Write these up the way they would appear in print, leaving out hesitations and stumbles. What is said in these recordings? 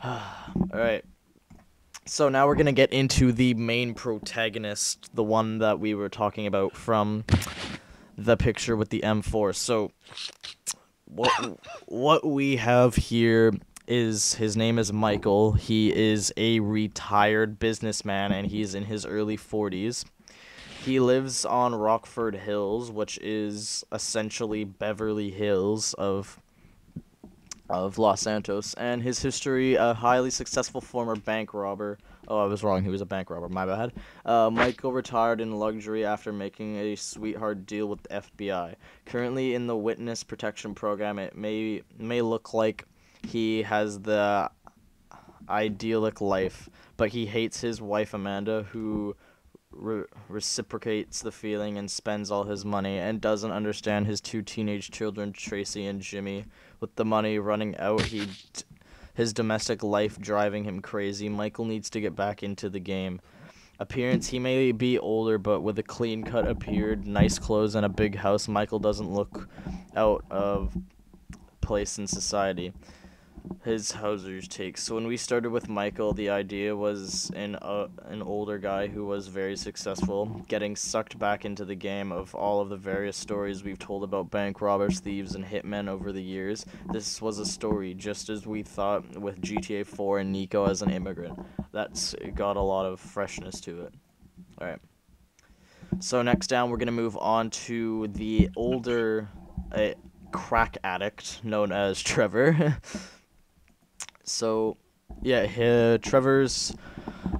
Alright. So now we're gonna get into the main protagonist, the one that we were talking about from the picture with the M4. So what we have here is his name is Michael. He is a retired businessman and he's in his early 40s. He lives on Rockford Hills, which is essentially Beverly Hills of Los Santos, and his history: a highly successful former bank robber. Oh, I was wrong. He was a bank robber. My bad. Michael retired in luxury after making a sweetheart deal with the FBI. Currently in the witness protection program, it may look like he has the idyllic life, but he hates his wife Amanda, who reciprocates the feeling and spends all his money, and doesn't understand his two teenage children, Tracy and Jimmy. With the money running out, his domestic life driving him crazy, Michael needs to get back into the game. Appearance: he may be older, but with a clean-cut appeared, nice clothes, and a big house, Michael doesn't look out of place in society. His Hauser's take. So when we started with Michael, the idea was an older guy who was very successful, getting sucked back into the game of all of the various stories we've told about bank robbers, thieves, and hitmen over the years. This was a story, just as we thought with GTA 4 and Nico as an immigrant. That's got a lot of freshness to it. Alright. So next down, we're going to move on to the older crack addict known as Trevor. So, yeah, Trevor's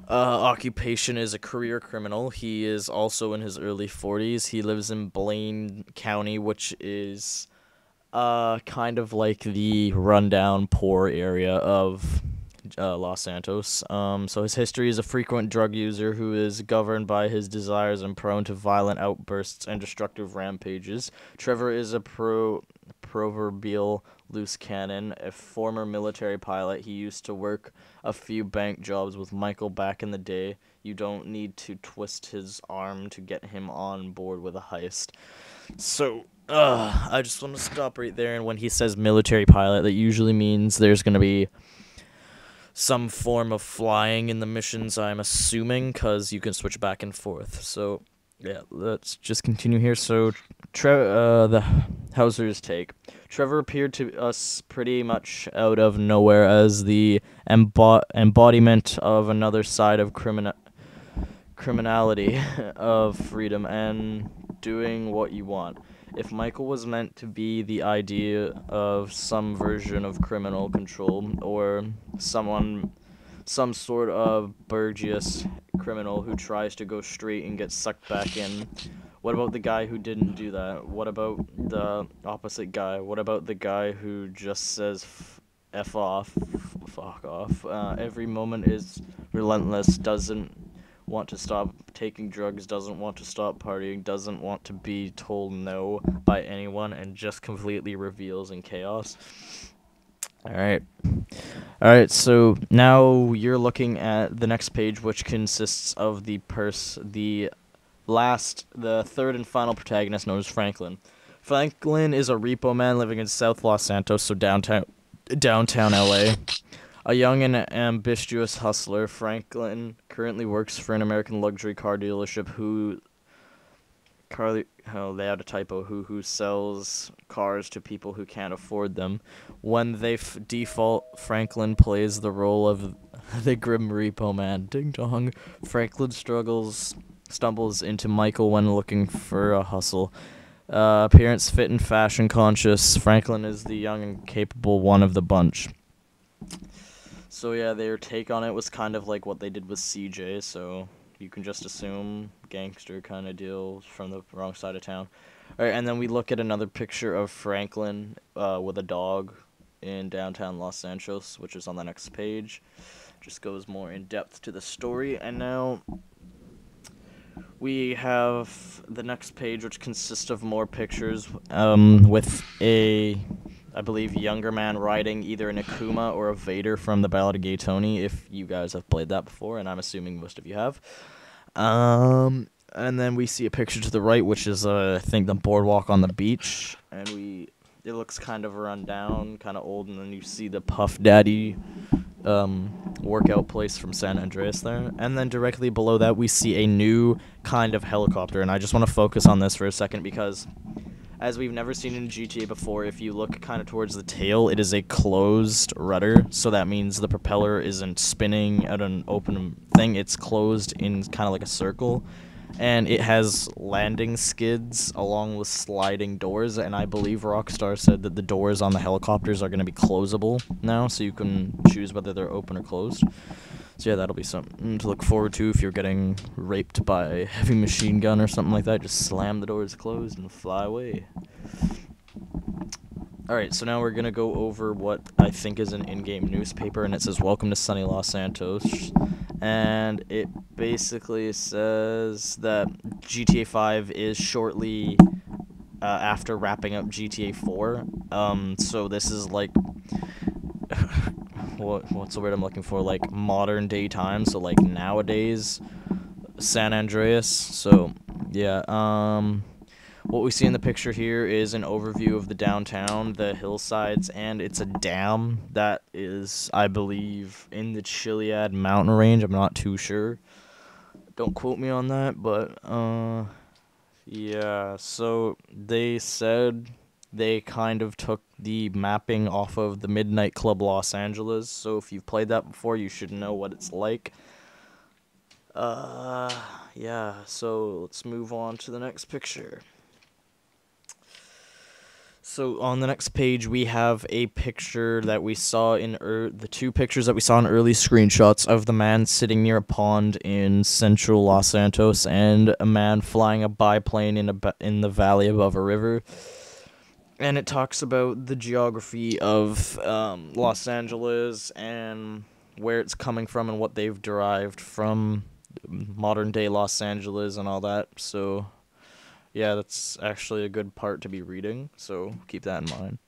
occupation is a career criminal. He is also in his early 40s. He lives in Blaine County, which is kind of like the rundown, poor area of Los Santos. So his history is a frequent drug user who is governed by his desires and prone to violent outbursts and destructive rampages. Trevor is a proverbial loose cannon, a former military pilot. He used to work a few bank jobs with Michael back in the day. You don't need to twist his arm to get him on board with a heist. So, I just want to stop right there. And when he says military pilot, that usually means there's going to be some form of flying in the missions, I'm assuming, because you can switch back and forth. So, yeah, let's just continue here. So, the Hauser's take. Trevor appeared to us pretty much out of nowhere as the embodiment of another side of criminality, of freedom, and doing what you want. If Michael was meant to be the idea of some version of criminal control, or some sort of burgess criminal who tries to go straight and get sucked back in, what about the guy who didn't do that? What about the opposite guy? What about the guy who just says F off, fuck off? Every moment is relentless, doesn't want to stop taking drugs, doesn't want to stop partying, doesn't want to be told no by anyone, and just completely reveals in chaos. Alright, so now you're looking at the next page, which consists of the third and final protagonist, known as Franklin. Franklin is a repo man living in South Los Santos, so downtown LA. A young and ambitious hustler, Franklin currently works for an American luxury car dealership who sells cars to people who can't afford them. When they default, Franklin plays the role of the grim repo man. Ding dong. Franklin stumbles into Michael when looking for a hustle. Appearance, fit, and fashion conscious, Franklin is the young and capable one of the bunch. So yeah, their take on it was kind of like what they did with CJ, so you can just assume gangster kind of deal from the wrong side of town. Alright, and then we look at another picture of Franklin with a dog in downtown Los Santos, which is on the next page. Just goes more in depth to the story. And now we have the next page, which consists of more pictures with a, I believe, younger man riding either an Akuma or a Vader from the Ballad of Gay Tony, if you guys have played that before, and I'm assuming most of you have. And then we see a picture to the right, which is, I think, the boardwalk on the beach, and it looks kind of run down, kind of old, and then you see the Puff Daddy workout place from San Andreas there. And then directly below that, we see a new kind of helicopter. And I just want to focus on this for a second because, as we've never seen in GTA before, if you look kind of towards the tail, it is a closed rudder. So that means the propeller isn't spinning at an open thing. It's closed in kind of like a circle. And it has landing skids along with sliding doors, and I believe Rockstar said that the doors on the helicopters are going to be closable now, so you can choose whether they're open or closed. So yeah, that'll be something to look forward to if you're getting raped by a heavy machine gun or something like that. Just slam the doors closed and fly away. Alright, so now we're going to go over what I think is an in-game newspaper, and it says, "Welcome to sunny Los Santos." And it basically says that GTA 5 is shortly after wrapping up GTA 4. So this is like, what's the word I'm looking for? Like modern day time, so like nowadays San Andreas. So yeah, what we see in the picture here is an overview of the downtown, the hillsides, and it's a dam that is, I believe, in the Chiliad mountain range. I'm not too sure. Don't quote me on that, but, yeah. So they said they kind of took the mapping off of the Midnight Club Los Angeles, so if you've played that before, you should know what it's like. Yeah, so let's move on to the next picture. So on the next page, we have a picture that we saw in the two pictures that we saw in early screenshots of the man sitting near a pond in central Los Santos and a man flying a biplane in the valley above a river. And it talks about the geography of Los Angeles and where it's coming from and what they've derived from modern day Los Angeles and all that. So yeah, that's actually a good part to be reading, so keep that in mind.